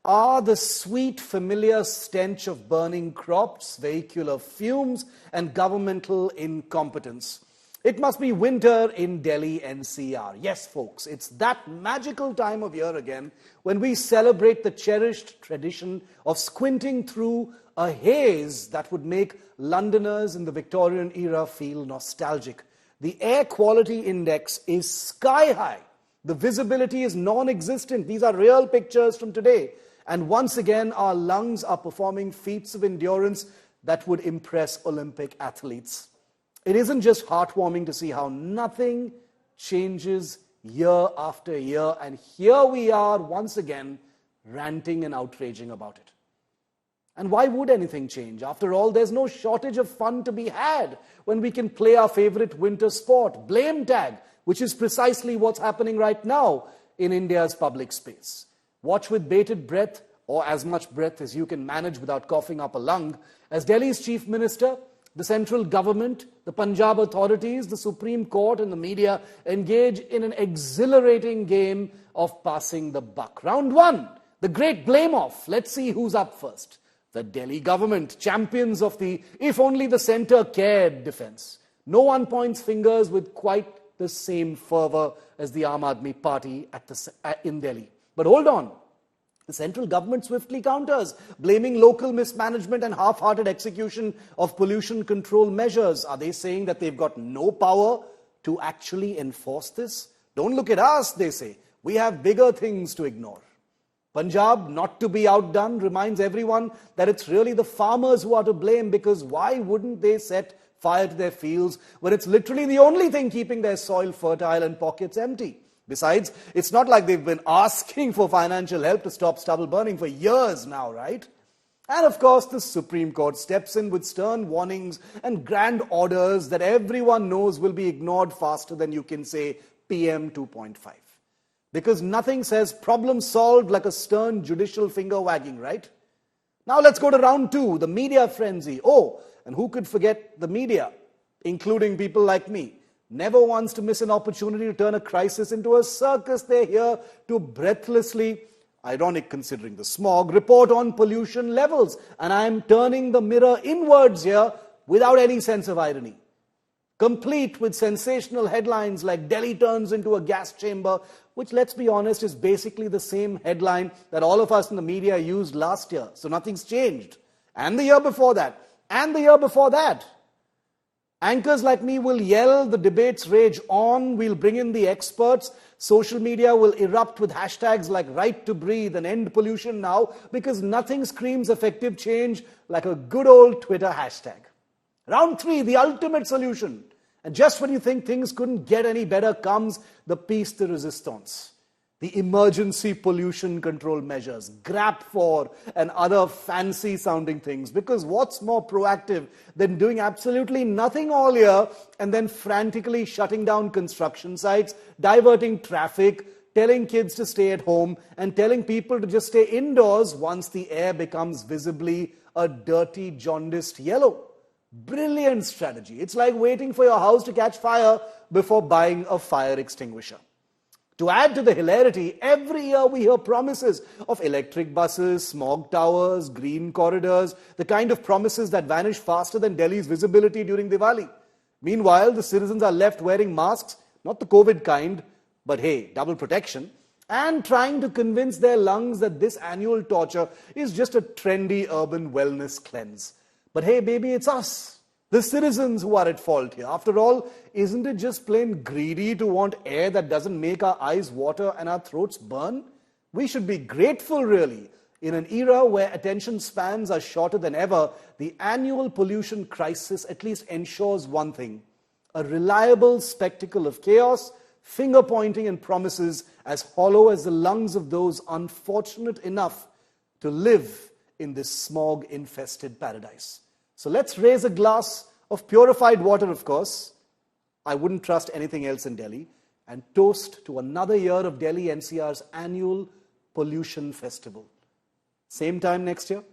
are the sweet, familiar stench of burning crops, vehicular fumes, and governmental incompetence. It must be winter in Delhi NCR. Yes, folks, it's that magical time of year again when we celebrate the cherished tradition of squinting through a haze that would make Londoners in the Victorian era feel nostalgic. The air quality index is sky high. The visibility is non-existent. These are real pictures from today. And once again, our lungs are performing feats of endurance that would impress Olympic athletes. It isn't just heartwarming to see how nothing changes year after year. And here we are once again ranting and outraging about it. And why would anything change? After all, there's no shortage of fun to be had when we can play our favorite winter sport, blame tag, which is precisely what's happening right now in India's public space. Watch with bated breath, or as much breath as you can manage without coughing up a lung, as Delhi's Chief Minister, the central government, the Punjab authorities, the Supreme Court and the media engage in an exhilarating game of passing the buck. Round one, the great blame-off. Let's see who's up first. The Delhi government, champions of the if only the centre cared defence. No one points fingers with quite the same fervour as the Aam Aadmi Party in Delhi. But hold on. The central government swiftly counters, blaming local mismanagement and half-hearted execution of pollution control measures. Are they saying that they've got no power to actually enforce this? Don't look at us, they say. We have bigger things to ignore. Punjab, not to be outdone, reminds everyone that it's really the farmers who are to blame, because why wouldn't they set fire to their fields when it's literally the only thing keeping their soil fertile and pockets empty? Besides, it's not like they've been asking for financial help to stop stubble burning for years now, right? And of course, the Supreme Court steps in with stern warnings and grand orders that everyone knows will be ignored faster than you can say PM 2.5. Because nothing says problem solved like a stern judicial finger wagging, right? Now let's go to round two, the media frenzy. Oh, and who could forget the media, including people like me? Never wants to miss an opportunity to turn a crisis into a circus. They're here to breathlessly, ironic considering the smog, report on pollution levels. And I'm turning the mirror inwards here without any sense of irony. Complete with sensational headlines like Delhi turns into a gas chamber, which, let's be honest, is basically the same headline that all of us in the media used last year. So nothing's changed. And the year before that. And the year before that. Anchors like me will yell, the debates rage on, we'll bring in the experts. Social media will erupt with hashtags like right to breathe and end pollution now, because nothing screams effective change like a good old Twitter hashtag. Round three, the ultimate solution. And just when you think things couldn't get any better comes the piece de resistance. The emergency pollution control measures, GRAP4 and other fancy sounding things. Because what's more proactive than doing absolutely nothing all year and then frantically shutting down construction sites, diverting traffic, telling kids to stay at home and telling people to just stay indoors once the air becomes visibly a dirty, jaundiced yellow. Brilliant strategy. It's like waiting for your house to catch fire before buying a fire extinguisher. To add to the hilarity, every year we hear promises of electric buses, smog towers, green corridors, the kind of promises that vanish faster than Delhi's visibility during Diwali. Meanwhile, the citizens are left wearing masks, not the COVID kind, but hey, double protection, and trying to convince their lungs that this annual torture is just a trendy urban wellness cleanse. But hey, baby, it's us, the citizens, who are at fault here. After all, isn't it just plain greedy to want air that doesn't make our eyes water and our throats burn? We should be grateful, really. In an era where attention spans are shorter than ever, the annual pollution crisis at least ensures one thing: a reliable spectacle of chaos, finger-pointing and promises as hollow as the lungs of those unfortunate enough to live in this smog-infested paradise. So let's raise a glass of purified water, of course. I wouldn't trust anything else in Delhi. And toast to another year of Delhi NCR's annual pollution festival. Same time next year.